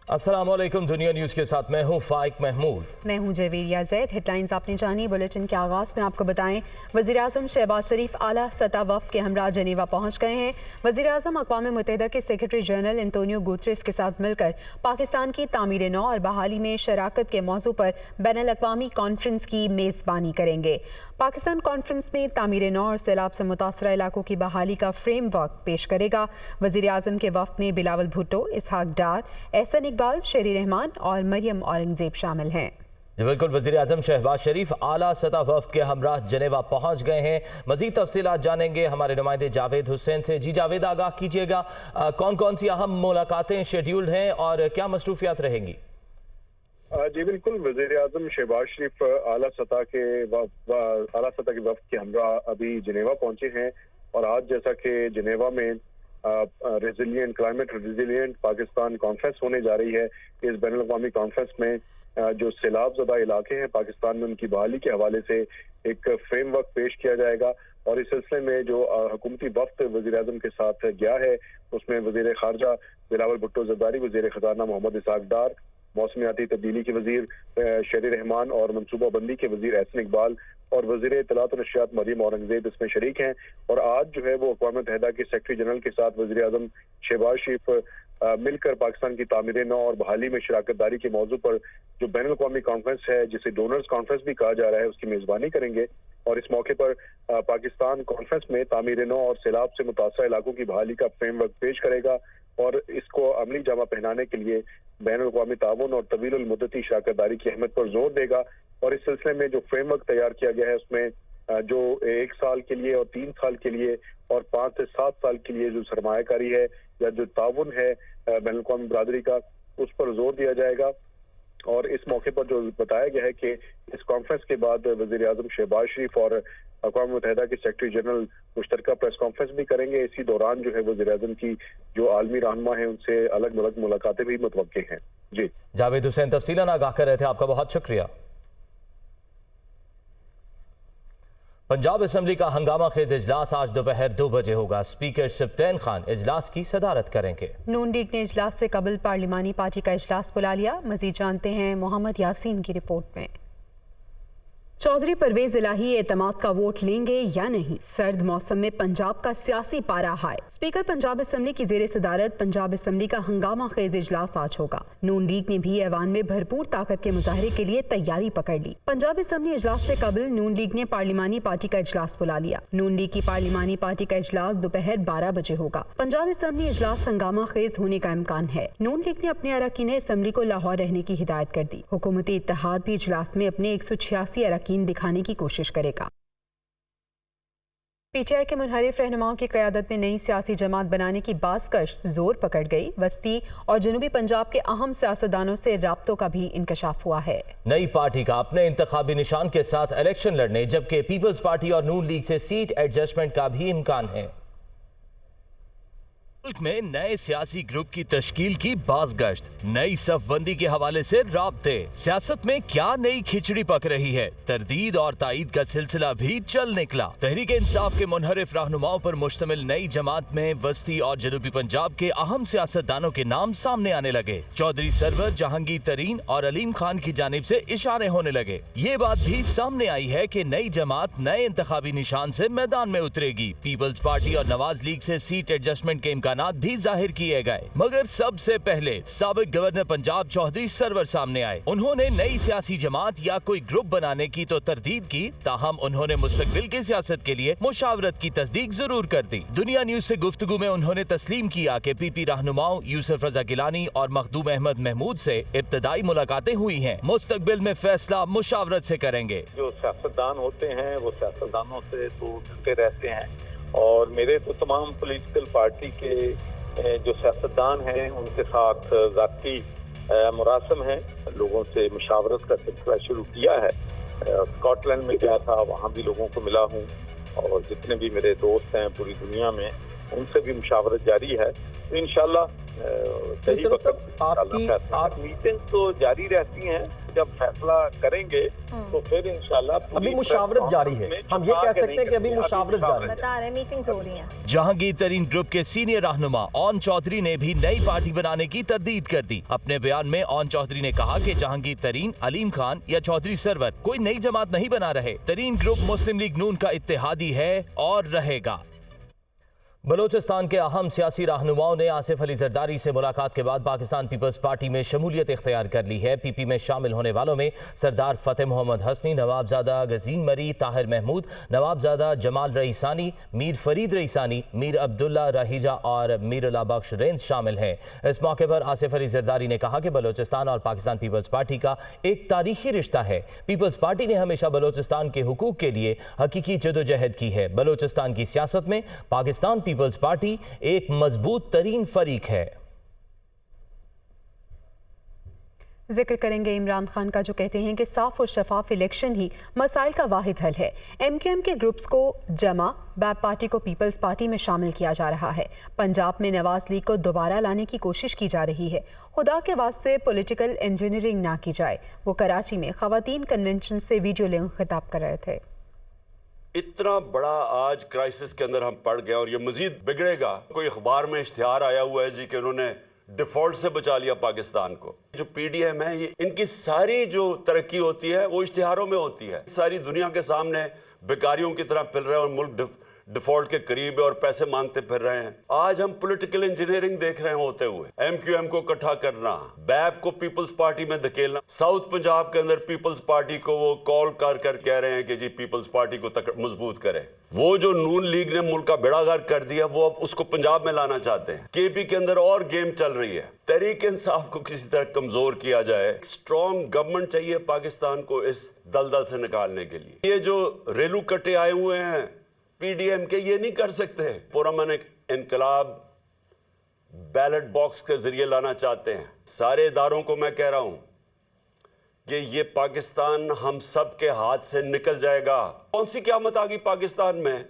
अस्सलामुअलैकुम। दुनिया न्यूज़ के साथ मैं हूँ फाइक महमूद। मैं हूँ जवेरिया जैद। हेडलाइंस आपने जानी। बुलेटिन के आगाज़ में आपको बताएं, वज़ीर आज़म शहबाज शरीफ आला सतह वफ़द के हमरा जनेवा पहुँच गए हैं। वज़ीर आज़म अक़वाम मुत्तहिदा के सेक्रेटरी जनरल एंटोनियो गुतरेस के साथ मिलकर पाकिस्तान की तामीर नौ और बहाली में शराकत के मौजू पर बैनुल अक़वामी कॉन्फ्रेंस की मेज़बानी करेंगे। पाकिस्तान कॉन्फ्रेंस में तामीर नौ और सैलाब से मुतासरा इलाकों की बहाली का फ्रेम वर्क पेश करेगा। वज़ीर आज़म के वफ़द में बिलावल भुट्टो, इसहाक डार, एहसन इकबाल, शेरी रहमान और मरियम औरंगजेब शामिल हैं। बिल्कुल, वज़ीर आज़म शहबाज शरीफ आला सतह वफ़द के हमरा जनेवा पहुँच गए हैं। मज़ीद तफसीलात जानेंगे हमारे नुमाइंदे जावेद हुसैन से। जी जावेद, आगाह कीजिएगा, कौन कौन सी अहम मुलाकातें शेड्यूल्ड हैं और क्या मसरूफियात रहेंगी? जी बिल्कुल, वज़ीर आज़म शहबाज शरीफ आला सतह के वफ़द के हमरा अभी जनेवा पहुंचे हैं और आज जैसा कि जनेवा में क्लाइमेट रेजिलिएंट पाकिस्तान कॉन्फ्रेंस होने जा रही है। इस बैनुल अक़वामी कॉन्फ्रेंस में जो सैलाब ज़दा इलाके हैं पाकिस्तान में उनकी बहाली के हवाले से एक फ्रेमवर्क पेश किया जाएगा और इस सिलसिले में जो हुकूमती वफ़द वज़ीर आज़म के साथ गया है उसमें वज़ीर ख़ारजा बिलावल भुट्टो ज़रदारी, वज़ीर ख़जाना मोहम्मद इसहाक डार, मौसमियाती तब्दीली के वज़ीर शेरी रहमान और मनसूबा बंदी के वज़ीर एहसन इकबाल और वज़ीर इत्तलात और नशियात मरियम औरंगजेब इसमें शरीक हैं। और आज जो है वो अक़वाम मुत्तहिदा के सेक्रेटरी जनरल के साथ वज़ीर आज़म शहबाज शरीफ मिलकर पाकिस्तान की तामीर नौ और बहाली में शराकत दारी के मौजू पर जो बैनुल अक़वामी कॉन्फ्रेंस है, जिसे डोनर्स कॉन्फ्रेंस भी कहा जा रहा है, उसकी मेज़बानी करेंगे। और इस मौके पर पाकिस्तान कॉन्फ्रेंस में तामीर नौ और सैलाब से मुतासरा इलाकों की बहाली का फ्रेमवर्क पेश करेगा और इसको अमली जामा पहनाने के लिए बैनुल अक़वामी ताउन और तवील मुद्दती शराकत दारी की अहमियत पर जोर देगा। और इस सिलसिले में जो फ्रेमवर्क तैयार किया गया है उसमें जो 1 साल के लिए और 3 साल के लिए और 5 से 7 साल के लिए जो सरमायाकारी है या जो ताउन है बैनुल अक़वामी बरादरी का, उस पर जोर दिया जाएगा। और इस मौके पर जो बताया गया है कि इस कॉन्फ्रेंस के बाद वज़ीर आज़म शहबाज शरीफ और अक़वाम मुत्तहिदा के सेक्रेटरी जनरल मुश्तरका प्रेस कॉन्फ्रेंस भी करेंगे। इसी दौरान जो है वज़ीर आज़म की जो आलमी रहनुमा है उनसे अलग अलग मुलाकातें भी मुतवक्के हैं। जी जावेद हुसैन तफसीलन आगाह कर रहे थे, आपका बहुत शुक्रिया। पंजाब असम्बली का हंगामा खेज इजलास आज दोपहर 2 बजे होगा। स्पीकर सब्तैन खान इजलास की सदारत करेंगे। नून लीग ने इजलास से कबल पार्लिमानी पार्टी का इजलास बुला लिया। मजीद जानते हैं मोहम्मद यासीन की रिपोर्ट में। चौधरी परवेज इलाही एतमाद का वोट लेंगे या नहीं? सर्द मौसम में पंजाब का सियासी पारा हाई। स्पीकर पंजाब असम्बली की जेर सदारत पंजाब असम्बली का हंगामा खेज इजलास आज होगा। नून लीग ने भी ऐवान में भरपूर ताकत के मुजाहरे के लिए तैयारी पकड़ ली। पंजाब असम्बली इजलास से कबल नून लीग ने पार्लिमानी पार्टी का इजलास बुला लिया। नून लीग की पार्लिमानी पार्टी का इजलास दोपहर 12 बजे होगा। पंजाब असम्बली इजलास हंगामा खेज होने का इम्कान है। नून लीग ने अपने अरकान असम्बली को लाहौर रहने की हिदायत कर दी। हुकूमती इत्तेहाद भी इजलास में अपने 186 अरकान दिखाने की कोशिश करेगा। पीटीआई के मुनहरिफ रहनुमाओं की क़यादत में नई सियासी जमात बनाने की बाज़ जोर पकड़ गई। वस्ती और जनूबी पंजाब के अहम सियासतदानों से राब्तों का भी इंकशाफ हुआ है। नई पार्टी का अपने इंतखाबी निशान के साथ इलेक्शन लड़ने, जबकि पीपल्स पार्टी और नून लीग से सीट एडजस्टमेंट का भी इम्कान है। मुल्क में नए सियासी ग्रुप की तश्कील की बाज़गश्त, नई सफबंदी के हवाले से राब्ते, सियासत में क्या नई खिचड़ी पक रही है, तरदीद और ताईद का सिलसिला भी चल निकला। तहरीक इंसाफ के मुनहरिफ रहनुमाओं पर मुश्तमिल नई जमात में वस्ती और जनूबी पंजाब के अहम सियासतदानों के नाम सामने आने लगे। चौधरी सरवर, जहांगीर तरीन और अलीम खान की जानिब से इशारे होने लगे। ये बात भी सामने आई है कि नई जमात नए इंतखाबी निशान से मैदान में उतरेगी। पीपल्स पार्टी और नवाज लीग से सीट एडजस्टमेंट के इम्कान भी जाहिर किए गए, मगर सबसे पहले साबिक गवर्नर पंजाब चौधरी सरवर सामने आए। उन्होंने नई सियासी जमात या कोई ग्रुप बनाने की तो तरदीद की, ताहम उन्होंने मुस्तकबिल की सियासत के लिए मुशावरत की तस्दीक जरूर कर दी। दुनिया न्यूज से गुफ्तगू में उन्होंने तस्लीम किया कि पीपी रहनुमाओं यूसुफ रजा गिलानी और मखदूम अहमद महमूद से इब्तदाई मुलाकातें हुई हैं। मुस्तकबिल में फैसला मुशावरत से करेंगे। जो सियासतदान होते हैं वो सियासतदानों से तो मिलते रहते हैं और मेरे तो तमाम पॉलिटिकल पार्टी के जो सियासतदान हैं उनके साथ ज़ाती मुरासम है। लोगों से मुशावरत का सिलसिला शुरू किया है। स्कॉटलैंड में गया था, वहाँ भी लोगों को मिला हूँ और जितने भी मेरे दोस्त हैं पूरी दुनिया में उनसे भी मुशावरत जारी है। तो इंशाल्लाह सही वक्त आपकी मीटिंग तो जारी रहती हैं, जब फैसला करेंगे तो फिर इंशाल्लाह अभी मुशावरत जारी है, हम ये कह सकते हैं कि अभी मुशावरत जारी है, बता रहे मीटिंग्स हो रही हैं। जहांगीर तरीन ग्रुप के सीनियर रहनुमा ओन चौधरी ने भी नई पार्टी बनाने की तरदीद कर दी। अपने बयान में ओन चौधरी ने कहा कि जहांगीर तरीन, अलीम खान या चौधरी सरवर कोई नई जमात नहीं बना रहे। तरीन ग्रुप मुस्लिम लीग नून का इत्तेहादी है और रहेगा। बलोचिस्तान के अहम सियासी रहनुमाओं ने आसिफ अली जरदारी से मुलाकात के बाद पाकिस्तान पीपल्स पार्टी में शमूलियत इख्तियार कर ली है। पीपी में शामिल होने वालों में सरदार फतेह मोहम्मद हसनी, नवाबजादा गजीन मरी, ताहिर महमूद, नवाबजादा जमाल रईसानी, मीर फरीद रईसानी, मीर अब्दुल्ला रहीजा और मीर उल्ला बख्श रेंद शामिल हैं। इस मौके पर आसिफ अली जरदारी ने कहा कि बलोचिस्तान और पाकिस्तान पीपल्स पार्टी का एक तारीखी रिश्ता है। पीपल्स पार्टी ने हमेशा बलोचिस्तान के हुकूक के लिए हकीकी जदोजहद की है। बलोचिस्तान की सियासत में पाकिस्तान पीपल्स पार्टी एक मजबूत तरीन फरीक है। जिक्र करेंगे इमरान खान का, जो कहते हैं कि साफ और शफाफ इलेक्शन ही मसाइल का वाहिद हल है। एमकेएम के ग्रुप्स को जमा, बैप पार्टी को पीपल्स पार्टी में शामिल किया जा रहा है। पंजाब में नवाज लीग को दोबारा लाने की कोशिश की जा रही है। खुदा के वास्ते पॉलिटिकल इंजीनियरिंग ना की जाए। वो कराची में खवातीन कन्वेंशन से वीडियो लिंक खिताब कर रहे थे। इतना बड़ा आज क्राइसिस के अंदर हम पड़ गए और ये मजीद बिगड़ेगा। कोई अखबार में इश्तिहार आया हुआ है जी कि उन्होंने डिफॉल्ट से बचा लिया पाकिस्तान को। जो पीडीएम है, ये इनकी सारी जो तरक्की होती है वो इश्तिहारों में होती है। सारी दुनिया के सामने बेकारियों की तरह फिर रहे हैं और मुल्क डिफॉल्ट के करीब है और पैसे मांगते फिर रहे हैं। आज हम पॉलिटिकल इंजीनियरिंग देख रहे हैं होते हुए। एमक्यूएम को इकट्ठा करना, बैप को पीपल्स पार्टी में धकेलना। साउथ पंजाब के अंदर पीपल्स पार्टी को वो कॉल कर कह रहे हैं कि जी पीपल्स पार्टी को मजबूत करें। वो जो नून लीग ने मुल्क का बेड़ागर कर दिया, वो अब उसको पंजाब में लाना चाहते हैं। केपी के अंदर और गेम चल रही है। तहरीक इंसाफ को किसी तरह कमजोर किया जाए। स्ट्रॉन्ग गवर्नमेंट चाहिए पाकिस्तान को इस दलदल से निकालने के लिए। ये जो रेलू कट्टे आए हुए हैं पीडीएम के, ये नहीं कर सकते। पुरअमन इनकलाब बैलेट बॉक्स के जरिए लाना चाहते हैं। सारे इदारों को मैं कह रहा हूं कि ये पाकिस्तान हम सब के हाथ से निकल जाएगा। कौन सी क़यामत आ गई पाकिस्तान में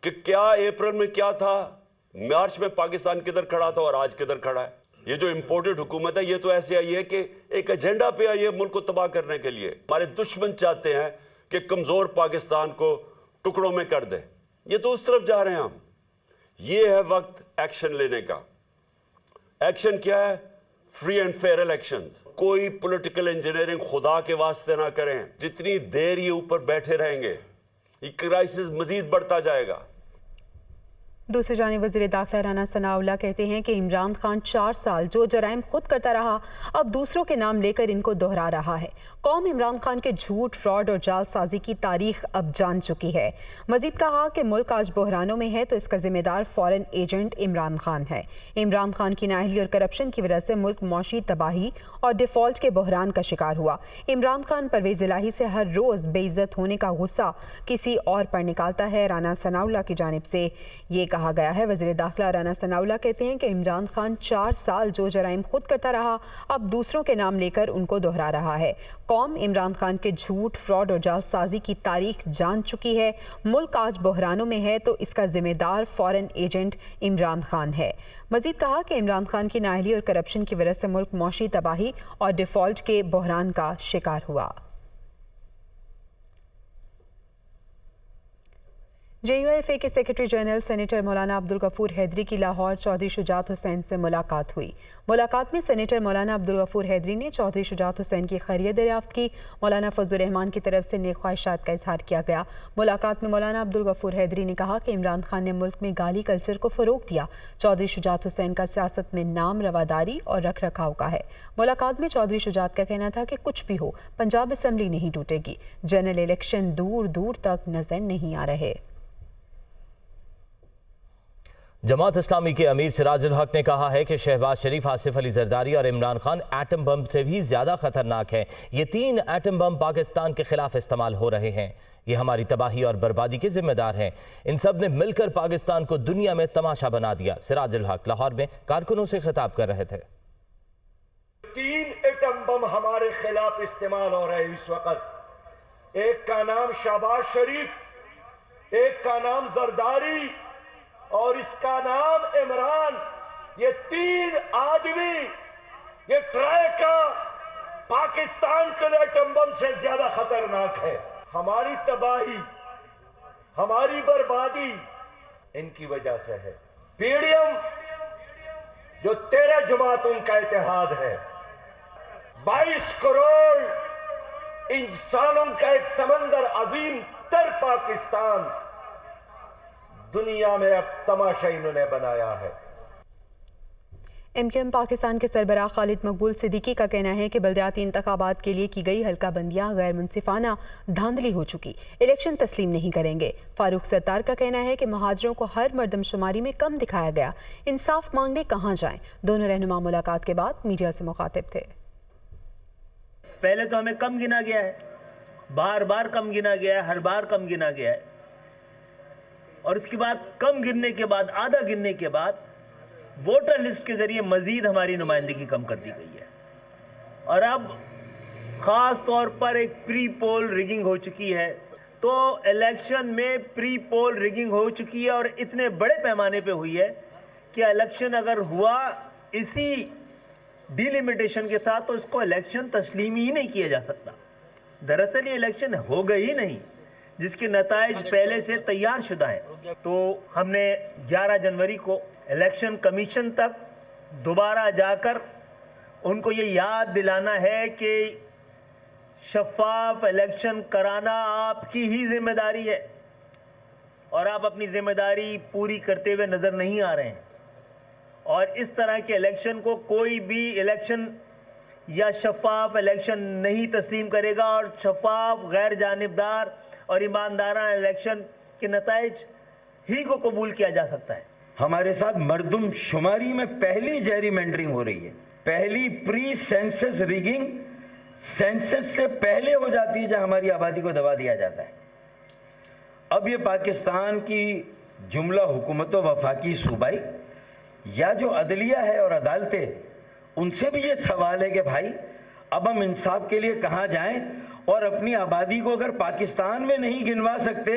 कि क्या अप्रैल में क्या था, मार्च में पाकिस्तान किधर खड़ा था और आज किधर खड़ा है। ये जो इंपोर्टेड हुकूमत है, ये तो ऐसे आई है कि एक एजेंडा पे आई है मुल्क को तबाह करने के लिए। हमारे दुश्मन चाहते हैं कि कमजोर पाकिस्तान को टुकड़ों में कर दे। ये तो उस तरफ जा रहे हैं हम। ये है वक्त एक्शन लेने का। एक्शन क्या है? Free and fair elections. कोई पॉलिटिकल इंजीनियरिंग खुदा के वास्ते ना करें। जितनी देर ये ऊपर बैठे रहेंगे, ये क्राइसिस मजीद बढ़ता जाएगा। दूसरी जानिब वज़ीर दाखिला राना सनाउल्लाह कहते हैं कि इमरान खान 4 साल जो जराइम खुद करता रहा, अब दूसरों के नाम लेकर इनको दोहरा रहा है। कौम इमरान खान के झूठ, फ्रॉड और जालसाजी की तारीख अब जान चुकी है। मजीद कहा कि मुल्क आज बहरानों में है तो इसका जिम्मेदार फॉरेन एजेंट इमरान खान है। इमरान खान की नाअहली और करप्शन की वजह से मुल्क मौशी तबाही और डिफॉल्ट के बहरान का शिकार हुआ। इमरान खान परवेज इलाही से हर रोज़ बेइज्जत होने का गुस्सा किसी और पर निकालता है। राना सनाउल्लाह की जानिब से ये कहा गया है। वज़ीर दाखिला राना सनाउल्लाह कहते हैं कि इमरान खान 4 साल जो जराइम खुद करता रहा, अब दूसरों के नाम लेकर उनको दोहरा रहा है। कौम इमरान खान के झूठ, फ्रॉड और जालसाजी की तारीख जान चुकी है। मुल्क आज बहरानों में है तो इसका जिम्मेदार फॉरेन एजेंट इमरान खान है। मजीद कहा कि इमरान खान की नाअहली और करप्शन की वजह से मुल्क मौशी तबाही और डिफॉल्ट के बहरान का शिकार हुआ। JUIFA के सेक्रेटरी जनरल सेनेटर मौलाना अब्दुल गफूर हैदरी की लाहौर चौधरी शुजात हुसैन से मुलाकात हुई। मुलाकात में सेनेटर मौलाना अब्दुल गफूर हैदरी ने चौधरी शुजात हुसैन की खैरियत दरियाफ्त की। मौलाना फजलुर रहमान की तरफ से नेक ख्वाहिशात का इजहार किया गया। मुलाकात में मौलाना अब्दुल गफूर हैदरी ने कहा कि इमरान खान ने मुल्क में गाली कल्चर को फ़रोग दिया। चौधरी शुजात हुसैन का सियासत में नाम, रवादारी और रख रखाव का है। मुलाकात में चौधरी शुजात का कहना था कि कुछ भी हो, पंजाब असम्बली नहीं टूटेगी। जनरल इलेक्शन दूर दूर तक नजर नहीं आ रहे। जमात इस्लामी के अमीर सिराजुल हक ने कहा है कि शहबाज शरीफ, आसिफ अली जरदारी और इमरान खान एटम बम से भी ज्यादा खतरनाक हैं। ये 3 एटम बम पाकिस्तान के खिलाफ इस्तेमाल हो रहे हैं। ये हमारी तबाही और बर्बादी के जिम्मेदार हैं। इन सब ने मिलकर पाकिस्तान को दुनिया में तमाशा बना दिया। सिराजुल हक लाहौर में कारकुनों से खिताब कर रहे थे। 3 एटम बम हमारे खिलाफ इस्तेमाल हो रहे हैं इस वक्त। एक का नाम शहबाज शरीफ, एक का नाम जरदारी और इसका नाम इमरान। ये 3 आदमी, ये ट्राई का पाकिस्तान के लिए एटम बम से ज्यादा खतरनाक है। हमारी तबाही, हमारी बर्बादी इनकी वजह से है। पीडीएम जो 13 जमातों का इत्तेहाद है, 22 करोड़ इंसानों का एक समंदर अजीम तर पाकिस्तान, दुनिया में अब तमाशा इन्होंने बनाया है। एमक्यूएम पाकिस्तान के सरबराह खालिद मकबूल सिद्दीकी का कहना है कि बल्दियाती इंतखाबात के लिए की गई हल्का बंदियां गैर मुनसिफाना धांधली हो चुकी, इलेक्शन तस्लीम नहीं करेंगे। फारूक सत्तार का कहना है कि महाजरों को हर मर्दमशुमारी में कम दिखाया गया, इंसाफ मांगने कहाँ जाएं। दोनों रहनुमा मुलाकात के बाद मीडिया से मुखातिब थे। पहले तो हमें कम गिना गया है, बार बार कम गिना गया है, हर बार कम गिना गया है, और इसके बाद कम गिनने के बाद, आधा गिनने के बाद वोटर लिस्ट के जरिए मजीद हमारी नुमाइंदगी कम कर दी गई है। और अब खास तौर पर एक प्री पोल रिगिंग हो चुकी है। तो इलेक्शन में प्री पोल रिगिंग हो चुकी है और इतने बड़े पैमाने पे हुई है कि इलेक्शन अगर हुआ इसी डिलिमिटेशन के साथ तो इसको इलेक्शन तस्लीम ही नहीं किया जा सकता। दरअसल ये इलेक्शन हो गई ही नहीं, जिसके नताइज पहले से तैयार शुदा है। तो हमने 11 जनवरी को इलेक्शन कमीशन तक दोबारा जाकर उनको ये याद दिलाना है कि शफाफ इलेक्शन कराना आपकी ही जिम्मेदारी है और आप अपनी जिम्मेदारी पूरी करते हुए नजर नहीं आ रहे हैं। और इस तरह के इलेक्शन को कोई भी इलेक्शन या शफाफ इलेक्शन नहीं तस्लीम करेगा और शफाफ, गैर जानिबदार और ईमानदाराना इलेक्शन के नताइज ही को कबूल किया जा सकता है। हमारे साथ मर्दुम शुमारी में पहली जेरीमेंडरिंग हो रही है, पहली प्री सेंसस रिगिंग सेंसस से पहले हो जाती है जहां हमारी आबादी को दबा दिया जाता है। अब ये पाकिस्तान की जुमला हुकूमतों वफाकी सूबाई या जो अदलिया है और अदालतें, उनसे भी ये सवाल है कि भाई अब हम इंसाफ के लिए कहां जाएं और अपनी आबादी को अगर पाकिस्तान में नहीं गिनवा सकते,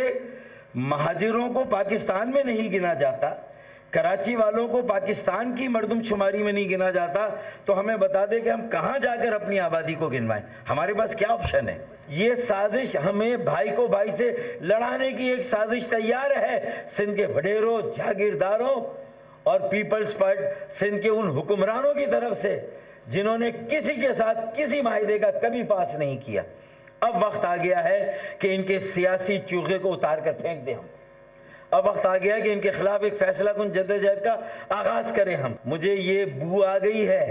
महाजिरों को पाकिस्तान में नहीं गिना जाता, कराची वालों को पाकिस्तान की मर्दमशुमारी में नहीं गिना जाता, तो हमें बता दे कि हम कहां जाकर अपनी आबादी को गिनवाएं। हमारे पास क्या ऑप्शन है? ये साजिश, हमें भाई को भाई से लड़ाने की एक साजिश तैयार है सिंध के वडेरों, जागीरदारों और पीपल्स पार्टी सिंध के उन हुक्मरानों की तरफ से जिन्होंने किसी के साथ किसी माहिदे का कभी पास नहीं किया। अब वक्त आ गया है कि इनके सियासी चूहे को उतार कर फेंक दें हम। अब वक्त आ गया है कि इनके खिलाफ एक फैसला कुन जद्दोजहद का आगाज करें हम। मुझे ये बू आ गई है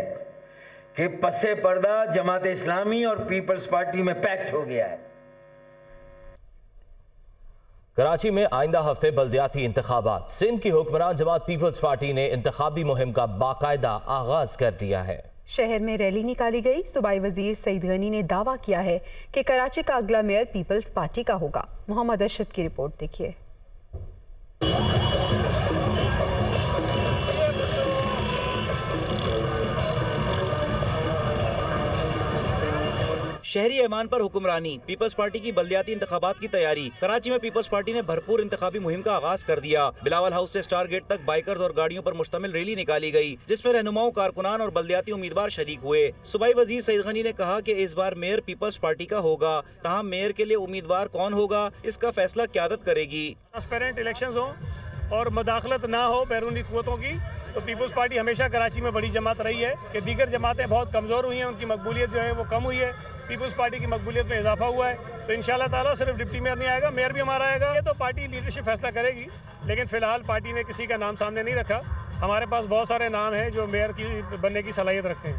कि पसे पर्दा जमात इस्लामी और पीपल्स पार्टी में पैक्ट हो गया है। कराची में आइंदा हफ्ते बल्दियाती इंतखाबात, सिंध की हुक्मरान जमात पीपल्स पार्टी ने इंतखाबी मुहिम का बाकायदा आगाज कर दिया है। शहर में रैली निकाली गई। सूबाई वजीर सईद गनी ने दावा किया है कि कराची का अगला मेयर पीपल्स पार्टी का होगा। मोहम्मद अरशद की रिपोर्ट देखिए। शहरी ऐवान पर हुक्मरानी, पीपल्स पार्टी की बल्दियाती इंतखाबात की तैयारी। कराची में पीपल्स पार्टी ने भरपूर इंतखाबी मुहिम का आगाज कर दिया। बिलावल हाउस से स्टार गेट तक बाइकर्स और गाड़ियों पर मुश्तमिल रैली निकाली गई, जिसमें रहनुमाओं, कारकुनान और बल्दियाती उम्मीदवार शरीक हुए। सूबाई वजीर सईद गनी ने कहा कि इस बार मेयर पीपल्स पार्टी का होगा, तहाँ मेयर के लिए उम्मीदवार कौन होगा इसका फैसला क़यादत करेगी। ट्रांसपेरेंट इलेक्शंस हो और मुदाखलत ना हो बैरूनी कुव्वतों की, तो पीपल्स पार्टी हमेशा कराची में बड़ी जमात रही है कि दीगर जमातें बहुत कमज़ोर हुई हैं, उनकी मकबूलियत जो है वो कम हुई है। पीपल्स पार्टी की मकबूलियत में इजाफा हुआ है। तो इंशाल्लाह ताला सिर्फ डिप्टी मेयर नहीं आएगा, मेयर भी हमारा आएगा। ये तो पार्टी लीडरशिप फैसला करेगी, लेकिन फ़िलहाल पार्टी ने किसी का नाम सामने नहीं रखा। हमारे पास बहुत सारे नाम हैं जो मेयर की बनने की सलाहियत रखते हैं।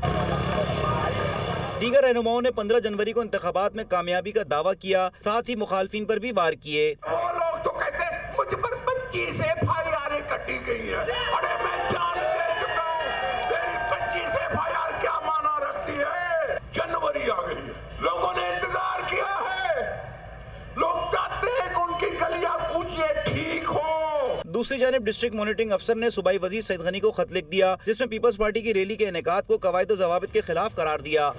दीगर रहनुमाओं ने 15 जनवरी को इंतखाबात में कामयाबी का दावा किया, साथ ही मुखालफिन पर भी वार किए। वो लोग तो कहते हैं मुझ पर 25 FIR कटी गई है। अरे मैं जान दे चुका हूँ, तेरी 25 FIR क्या माना रखती है। जनवरी आ गई है, लोगों ने इंतजार किया है, लोग चाहते हैं कि उनकी गलियां कूचिए ठीक हो। दूसरी जानिब डिस्ट्रिक्ट मॉनिटरिंग अफसर ने सूबाई वजीर सईद गनी को खत लिख दिया, जिसमें पीपल्स पार्टी की रैली के इनेकाद को कवायद व ज़वाबित के खिलाफ करार दिया।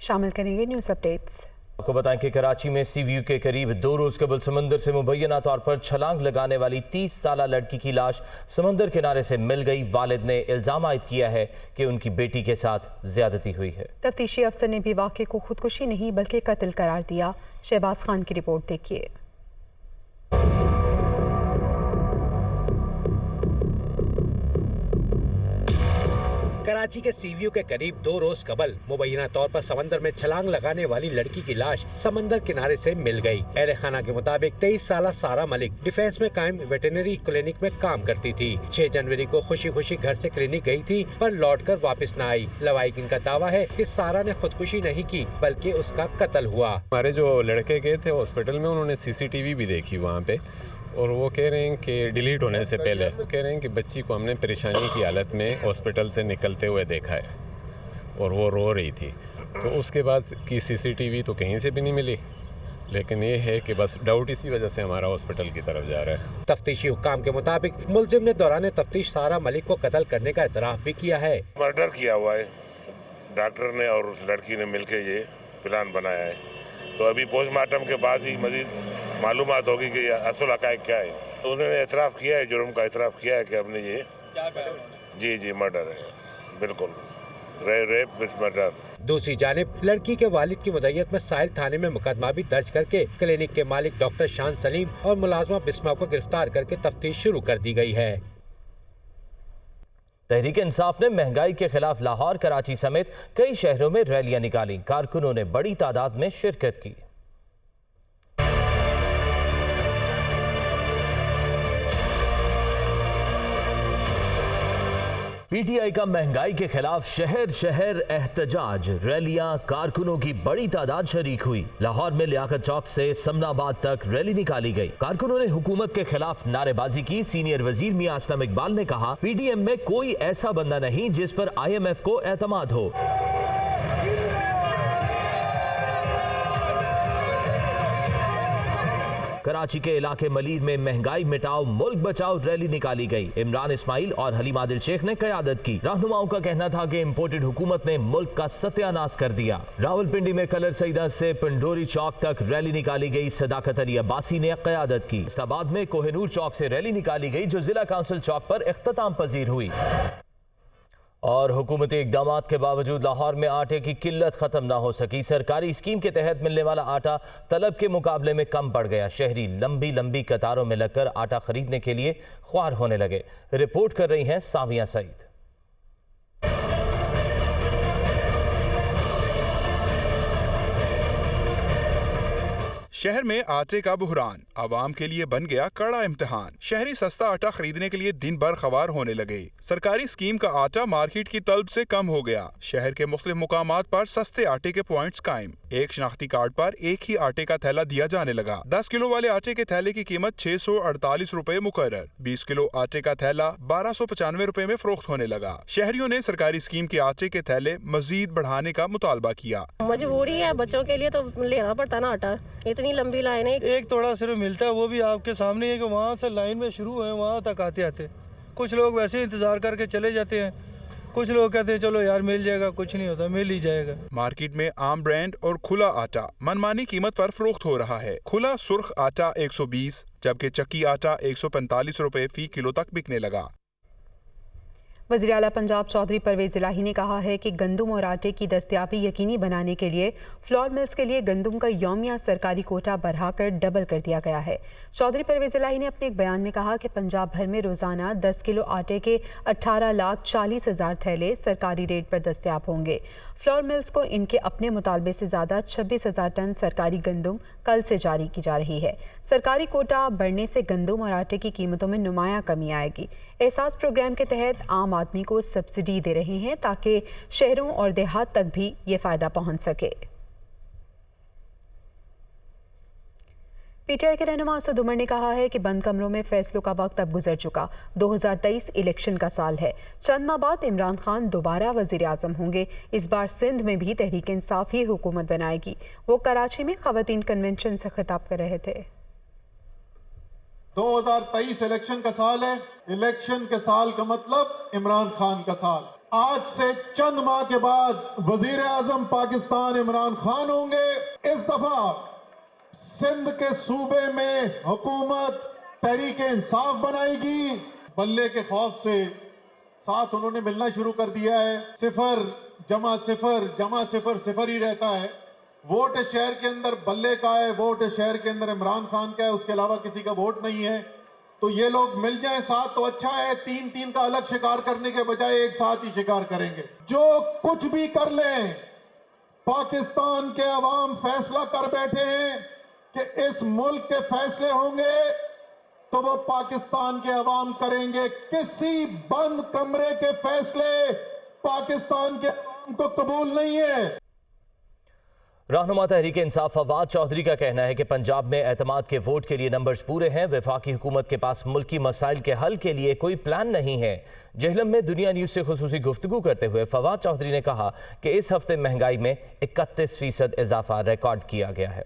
शामिल करेंगे न्यूज़ अपडेट्स। आपको बताएं कि कराची में सी व्यू के करीब 2 रोज कबल समंदर से मुबैना तौर पर छलांग लगाने वाली 30 साला लड़की की लाश समंदर किनारे से मिल गई। वालिद ने इल्जाम आयद किया है कि उनकी बेटी के साथ ज्यादती हुई है। तफ्तीशी अफसर ने भी वाक़े को खुदकुशी नहीं बल्कि कत्ल करार दिया। शहबाज खान की रिपोर्ट देखिए। कराची के सीव्यू के करीब 2 रोज कबल मुबैना तौर पर समंदर में छलांग लगाने वाली लड़की की लाश समंदर किनारे से मिल गई। अहले खाना के मुताबिक 23 साला सारा मलिक डिफेंस में कायम वेटरनरी क्लिनिक में काम करती थी। 6 जनवरी को खुशी खुशी घर से क्लिनिक गई थी पर लौटकर वापस न आई। लवाहिकीन का दावा है कि सारा ने खुदकुशी नहीं की बल्कि उसका कत्ल हुआ। हमारे जो लड़के गए थे हॉस्पिटल में, उन्होंने CCTV भी देखी वहाँ पे, और वो कह रहे हैं कि डिलीट होने से पहले कह रहे हैं कि बच्ची को हमने परेशानी की हालत में हॉस्पिटल से निकलते हुए देखा है और वो रो रही थी। तो उसके बाद की CCTV तो कहीं से भी नहीं मिली, लेकिन ये है कि बस डाउट इसी वजह से हमारा हॉस्पिटल की तरफ जा रहा है। तफ्तीशी हुक्काम के मुताबिक मुलजिम ने दौरान तफ्तीश सारा मलिक को कत्ल करने का इतराफ भी किया है। मर्डर किया हुआ है, डॉक्टर ने और उस लड़की ने मिलकर ये प्लान बनाया है। तो अभी पोस्टमार्टम के बाद ही मजीद मालूमात होगी कि असल हक़ाइक़ क्या है। तो उन्होंने एतराफ़ किया है, जुर्म का एतराफ़ किया है कि हमने ये जी मर्डर है, बिल्कुल रेप विद मर्डर। दूसरी जानिब लड़की के वालिद की मुद्दत में साहिल थाने में मुकदमा भी दर्ज करके क्लिनिक के मालिक डॉक्टर शान सलीम और मुलाजमा बिस्मा को गिरफ्तार करके तफ्तीश शुरू कर दी गई है। तहरीक इंसाफ ने महंगाई के खिलाफ लाहौर, कराची समेत कई शहरों में रैलियां निकाली। कारकुनों ने बड़ी तादाद में शिरकत की। PTI का महंगाई के खिलाफ शहर शहर एहतजाज, रैलियां, कारकुनों की बड़ी तादाद शरीक हुई। लाहौर में लियाकत चौक से समनाबाद तक रैली निकाली गई। कारकुनों ने हुकूमत के खिलाफ नारेबाजी की। सीनियर वजीर मियां असलम इकबाल ने कहा, PDM में कोई ऐसा बंदा नहीं जिस पर IMF को एतमाद हो। कराची के इलाके मलीर में महंगाई मिटाओ मुल्क बचाओ रैली निकाली गई। इमरान इस्माइल और हलीम आदिल शेख ने क़यादत की। रहनुमाओं का कहना था कि इम्पोर्टेड हुकूमत ने मुल्क का सत्यानाश कर दिया। रावलपिंडी में कलर सईदा से पंडोरी चौक तक रैली निकाली गई। सदाकत अली अब्बासी ने क़यादत की। इस्लामाबाद में कोहिनूर चौक से रैली निकाली गई जो जिला काउंसिल चौक पर इख्तिताम पजीर हुई। और हुकूमती इक़दामात के बावजूद लाहौर में आटे की किल्लत ख़त्म ना हो सकी। सरकारी स्कीम के तहत मिलने वाला आटा तलब के मुकाबले में कम पड़ गया। शहरी लंबी लंबी कतारों में लगकर आटा खरीदने के लिए ख्वार होने लगे। रिपोर्ट कर रही हैं सामिया सईद। शहर में आटे का बुहरान आवाम के लिए बन गया कड़ा इम्तिहान। शहरी सस्ता आटा खरीदने के लिए दिन भर खवार होने लगे। सरकारी स्कीम का आटा मार्केट की तलब से कम हो गया। शहर के मुख्तलिफ मुकामात पर सस्ते आटे के पॉइंट्स कायम। एक शनाख्ती कार्ड पर एक ही आटे का थैला दिया जाने लगा। 10 किलो वाले आटे के थैले की कीमत 648 रुपए मुकर्रर। 20 किलो आटे का थैला 1295 रुपए में फरोख्त होने लगा। शहरियों ने सरकारी स्कीम के आटे के थैले मजीद बढ़ाने का मुतालबा किया। मजबूरी है, बच्चों के लिए तो लेना पड़ता ना आटा, इतनी लंबी लाइन है। एक तोड़ा सिर्फ मिलता है, वो भी आपके सामने है कि वहाँ से लाइन में शुरू है, वहाँ तक आते आते कुछ लोग वैसे इंतजार करके चले जाते हैं। कुछ लोग कहते हैं चलो यार मिल जाएगा, कुछ नहीं होता, मिल ही जाएगा। मार्केट में आम ब्रांड और खुला आटा मनमानी कीमत पर फरोख्त हो रहा है। खुला सुर्ख आटा 120 जबकि चक्की आटा 145 रुपए फी किलो तक बिकने लगा। वज़ीर आला पंजाब चौधरी परवेज़ इलाही ने कहा है कि गंदम और आटे की दस्तयाबी यकीनी बनाने के लिए फ्लोर मिल्स के लिए गंदम का यौमिया सरकारी कोटा बढ़ाकर डबल कर दिया गया है। चौधरी परवेज़ इलाही ने अपने एक बयान में कहा कि पंजाब भर में रोज़ाना 10 किलो आटे के 18,40,000 थैले सरकारी रेट पर दस्तयाब होंगे। फ्लोर मिल्स को इनके अपने मुतालबे से ज़्यादा 26,000 टन सरकारी गंदम कल से जारी की जा रही है। सरकारी कोटा बढ़ने से गंदम और आटे की कीमतों में नुमाया कमी आएगी। एहसास प्रोग्राम के तहत आम आदमी को सब्सिडी दे रहे हैं ताकि शहरों और देहात तक भी ये फ़ायदा पहुंच सके। PTI के रहनुमा असद उमर ने कहा है कि बंद कमरों में फैसलों का वक्त अब गुजर चुका। 2023 इलेक्शन का साल है। चंद माह बाद इमरान खान दोबारा वज़ीर आज़म होंगे। इस बार सिंध में भी तहरीक इंसाफ ही हुकूमत बनाएगी। वो कराची में ख़वातीन कन्वेंशन से खिताब कर रहे थे। 2023 इलेक्शन का साल है। इलेक्शन के साल का मतलब इमरान खान का साल। आज से चंद माह के बाद वजीर आजम पाकिस्तान इमरान खान होंगे। इस दफा सिंध के सूबे में हुकूमत तहरीक इंसाफ बनाएगी। बल्ले के खौफ से साथ उन्होंने मिलना शुरू कर दिया है। सिफर जमा सिफर सिफर ही रहता है। वोट शहर के अंदर बल्ले का है, वोट शहर के अंदर इमरान खान का है, उसके अलावा किसी का वोट नहीं है। तो ये लोग मिल जाएं साथ तो अच्छा है। तीन का अलग शिकार करने के बजाय एक साथ ही शिकार करेंगे। जो कुछ भी कर लें, पाकिस्तान के अवाम फैसला कर बैठे हैं कि इस मुल्क के फैसले होंगे तो वो पाकिस्तान के अवाम करेंगे। किसी बंद कमरे के फैसले पाकिस्तान के अवाम को कबूल नहीं है। रहनुमा तहरीक इंसाफ फवाद चौधरी का कहना है कि पंजाब में एतमाद के वोट के लिए नंबर्स पूरे हैं। वफाकी हुकूमत के पास मुल्की मसाइल के हल के लिए कोई प्लान नहीं है। जेहलम में दुनिया न्यूज़ से खुसूसी गुफ्तगू करते हुए फवाद चौधरी ने कहा कि इस हफ्ते महंगाई में 31% इजाफा रिकॉर्ड किया गया है।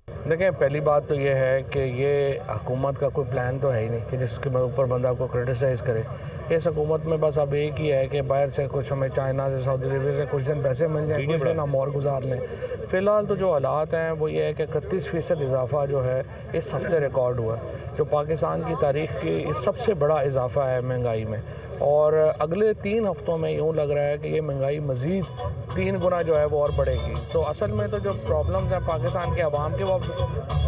देखें, पहली बात तो ये है कि ये हुकूमत का कोई प्लान तो है ही नहीं कि जिसके ऊपर बंदा को क्रिटिसाइज़ करे। इस हुकूमत में बस अब एक ही है कि बाहर से कुछ हमें चाइना से सऊदी अरेबिया से कुछ दिन पैसे मिल जाए, कुछ दिन हम और गुजार लें। फ़िलहाल तो जो हालात हैं वो ये है कि 31% इजाफा जो है इस हफ्ते रिकॉर्ड हुआ, जो पाकिस्तान की तारीख़ की सबसे बड़ा इजाफा है महंगाई में। और अगले 3 हफ्तों में यूँ लग रहा है कि ये महंगाई मज़ीद 3 गुना जो है वो और बढ़ेगी। तो असल में तो जो प्रॉब्लम्स हैं पाकिस्तान के अवाम के वो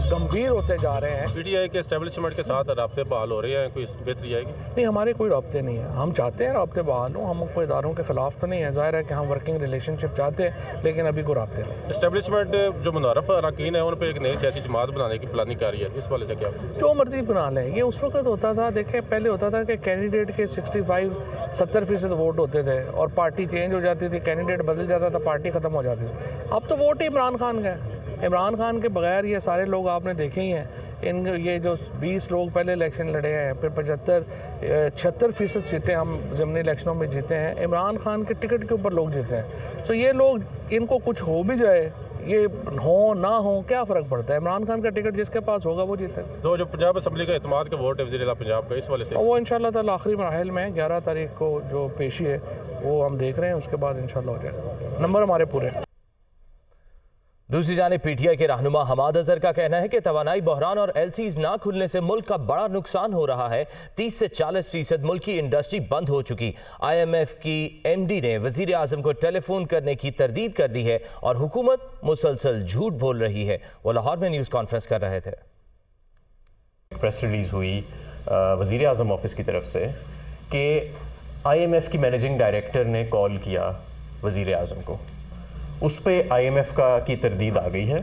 गंभीर होते जा रहे हैं। पीटीआई के एस्टेब्लिशमेंट के साथ राब्ते बहाल हो रहे हैं, कोई बेहतरी आएगी? नहीं, हमारे कोई राब्ते नहीं है। हम चाहते हैं राब्ते बहाल हों, हम कोई इदारों के ख़िलाफ़ तो नहीं है। ज़ाहिर है कि हम वर्किंग रिलेशनशिप चाहते हैं, लेकिन अभी कोई राब्ते नहीं। एस्टेब्लिशमेंट जो मुनारफ अरकान है उन पर एक नई सियासी जमात बनाने की प्लानिंग कर रही है, इस वाले से क्या? जो मर्जी बना लें। ये उस वक्त होता था, देखें पहले होता था कि कैंडिडेट के 65-70% वोट होते थे और पार्टी चेंज हो जाती थी, कैंडिडेट बदल जाता था, पार्टी ख़त्म हो जाती थी। अब तो वोट ही इमरान खान का है। इमरान खान के बगैर ये सारे लोग आपने देखे ही हैं। ये जो 20 लोग पहले इलेक्शन लड़े हैं, फिर 76% सीटें हम ज़मीनी इलेक्शनों में जीते हैं। इमरान खान के टिकट के ऊपर लोग जीते हैं। तो ये लोग, इनको कुछ हो भी जाए, ये हो ना हो, क्या फ़र्क पड़ता है? इमरान खान का टिकट जिसके पास होगा वो जीते। तो जो पंजाब असम्बली का एतमाद का वोट है वज़ीर आला पंजाब का, इस वाले से वो इंशाल्लाह ताला आखिरी मराहिल में 11 तारीख को जो पेशी है वो हम देख रहे हैं, उसके बाद इंशाल्लाह हो जाएगा। नंबर हमारे पूरे। दूसरी जानिब पीटीआई के रहनुमा हमाद अजहर का कहना है कि तवानाई बहरान और एलसीज ना खुलने से मुल्क का बड़ा नुकसान हो रहा है। 30 से 40% मुल्क की इंडस्ट्री बंद हो चुकी। IMF की MD ने वजीर आजम को टेलीफोन करने की तरदीद कर दी है और हुकूमत मुसलसल झूठ बोल रही है। वो लाहौर में न्यूज़ कॉन्फ्रेंस कर रहे थे। प्रेस रिलीज हुई वजीर आजम ऑफिस की तरफ से कि IMF की मैनेजिंग डायरेक्टर ने कॉल किया वजीर आजम को। उस पर IMF की तरदीद आ गई है।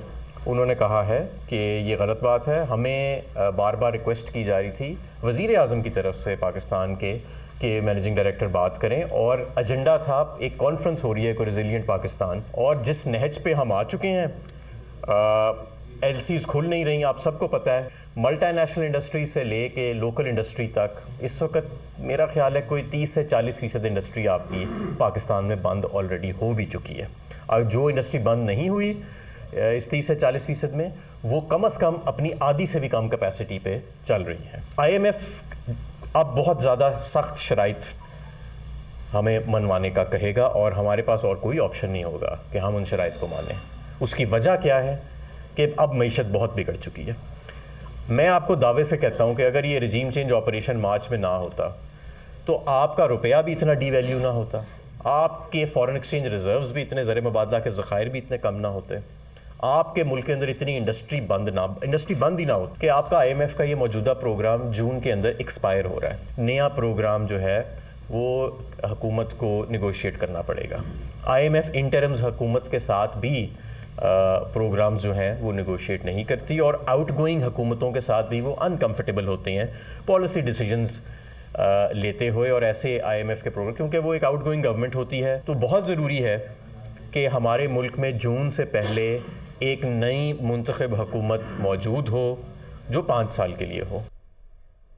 उन्होंने कहा है कि ये गलत बात है। हमें बार बार रिक्वेस्ट की जा रही थी वज़ीर आज़म की तरफ से पाकिस्तान के मैनेजिंग डायरेक्टर बात करें, और एजेंडा था एक कॉन्फ्रेंस हो रही है को रेजिलिएंट पाकिस्तान, और जिस नहज पे हम आ चुके हैं, LCs खुल नहीं रही। आप सबको पता है मल्टीनेशनल इंडस्ट्री से ले के लोकल इंडस्ट्री तक इस वक्त मेरा ख्याल है कोई 30 से 40% इंडस्ट्री आपकी पाकिस्तान में बंद ऑलरेडी हो भी चुकी है। और जो इंडस्ट्री बंद नहीं हुई इस 30 से 40% में, वो कम से कम अपनी आधी से भी कम कैपेसिटी पे चल रही है। IMF अब बहुत ज़्यादा सख्त शराइत हमें मनवाने का कहेगा और हमारे पास और कोई ऑप्शन नहीं होगा कि हम उन शराइत को मानें। उसकी वजह क्या है कि अब मईशत बहुत बिगड़ चुकी है। मैं आपको दावे से कहता हूँ कि अगर ये रजीम चेंज ऑपरेशन मार्च में ना होता तो आपका रुपया भी इतना डीवैल्यू ना होता, आपके फॉरेन एक्सचेंज रिजर्व्स भी इतने, ज़र मुबादला के ज़खायर भी इतने कम ना होते, आपके मुल्क के अंदर इतनी इंडस्ट्री बंद ही ना होती कि आपका IMF का ये मौजूदा प्रोग्राम जून के अंदर एक्सपायर हो रहा है। नया प्रोग्राम जो है वो हुकूमत को निगोशिएट करना पड़ेगा। IMF इंटरिम्स हुकूमत के साथ भी प्रोग्राम्स जो हैं वो निगोशिएट नहीं करती, और आउटगोइंग हुकूमतों के साथ भी वो अनकम्फर्टेबल होते हैं पॉलिसी डिसीजंस लेते हुए, और ऐसे IMF के प्रोग्राम, क्योंकि वो एक आउटगोइंग गवर्नमेंट होती है। तो बहुत ज़रूरी है कि हमारे मुल्क में जून से पहले एक नई मुंतखब हुकूमत मौजूद हो जो 5 साल के लिए हो।